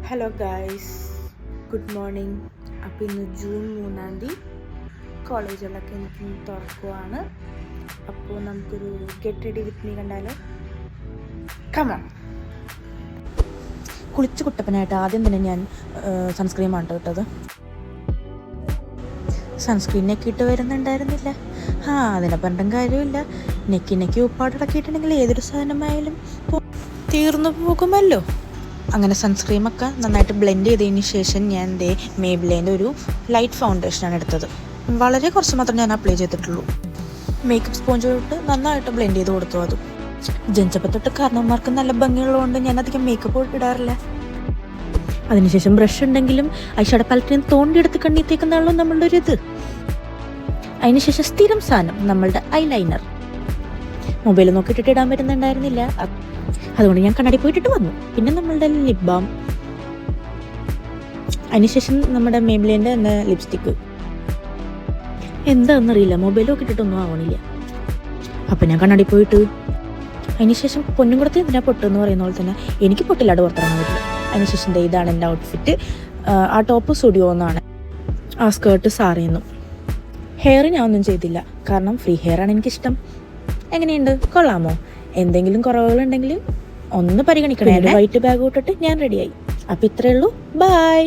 Hello guys, good morning. അപ്പോൾ ഇന്ന് June 3 കോളേജുകളൊക്കെ എനിക്ക് തുറക്കുവാണ്. അപ്പോൾ നമുക്കൊരു ഗെറ്റ് റെഡി വിത്ത് മീ കണ്ടാലോ? കമോൺ. കുളിച്ച് കുട്ടപ്പനായിട്ട് ആദ്യം തന്നെ ഞാൻ സൺസ്ക്രീമാണ് ഇട്ടത്. സൺസ്ക്രീൻ നെക്കിയിട്ട് വരുന്നുണ്ടായിരുന്നില്ല. അതിനെ പറഞ്ഞിട്ടും കാര്യമില്ല. നെക്കി ഉപ്പാടിടക്കിയിട്ടുണ്ടെങ്കിൽ ഏതൊരു സാധനമായാലും തീർന്നു പോകുമല്ലോ. അങ്ങനെ സൺസ്ക്രീമൊക്കെ നന്നായിട്ട് ബ്ലെൻഡ് ചെയ്തതിന് ശേഷം ഞാൻ മേബിലേൻ്റെ ഒരു ലൈറ്റ് ഫൗണ്ടേഷനാണ് എടുത്തത്. വളരെ കുറച്ച് മാത്രം ഞാൻ അപ്ലൈ ചെയ്തിട്ടുള്ളൂ. മേക്കപ്പ് സ്പോഞ്ച് തൊട്ട് നന്നായിട്ട് ബ്ലെൻഡ് ചെയ്ത് കൊടുത്തു. അതും ജനിച്ചപ്പോൾ തൊട്ട് കാരണവന്മാർക്ക് നല്ല ഭംഗിയുള്ളതുകൊണ്ട് ഞാൻ അധികം മേക്കപ്പ് ഇടാറില്ല. അതിനുശേഷം ബ്രഷ് ഉണ്ടെങ്കിലും ഐഷാഡോ പാലറ്റിനെ തോണ്ടിയെടുത്ത് കണ്ണിത്തേക്കുന്നാണല്ലോ നമ്മളുടെ ഒരു ഇത്. അതിനുശേഷം സ്ഥിരം സാധനം നമ്മളുടെ ഐലൈനർ. മൊബൈൽ നോക്കിയിട്ടിട്ട് ഇടാൻ പറ്റുന്നുണ്ടായിരുന്നില്ല, അതുകൊണ്ട് ഞാൻ കണ്ണാടി പോയിട്ടിട്ട് വന്നു. പിന്നെ നമ്മളുടെ ലിപ് ബാം, അതിനുശേഷം നമ്മുടെ മേബിലേൻ്റെ തന്നെ ലിപ്സ്റ്റിക്ക്. എന്താണെന്നറിയില്ല, മൊബൈൽ നോക്കിയിട്ടൊന്നും ആവണില്ല. അപ്പം ഞാൻ കണ്ണാടി പോയിട്ട് അതിനുശേഷം പൊന്നും കൊടുത്ത് എന്തിനാ പൊട്ടെന്ന് പറയുന്ന പോലെ തന്നെ എനിക്ക് പൊട്ടില്ലാണ്ട് പുറത്തിറങ്ങാൻ പറ്റില്ല. അതിനുശേഷം ഇതാണ് എൻ്റെ ഔട്ട്ഫിറ്റ്. ആ ടോപ്പ് സ്റ്റുഡിയോ എന്നാണ്, ആ സ്കേർട്ട് സാറിയുന്നു. ഹെയർ ഞാൻ ഒന്നും ചെയ്തില്ല, കാരണം ഫ്രീ ഹെയറാണ് എനിക്കിഷ്ടം. എങ്ങനെയുണ്ട്, കൊള്ളാമോ? എന്തെങ്കിലും കുറവുകളുണ്ടെങ്കിൽ ഒന്ന് പരിഗണിക്കണേ. വൈറ്റ് ബാഗ് ഇട്ടിട്ട് ഞാൻ റെഡിയായി. അപ്പം ഇത്രയേ ഉള്ളൂ. ബൈ.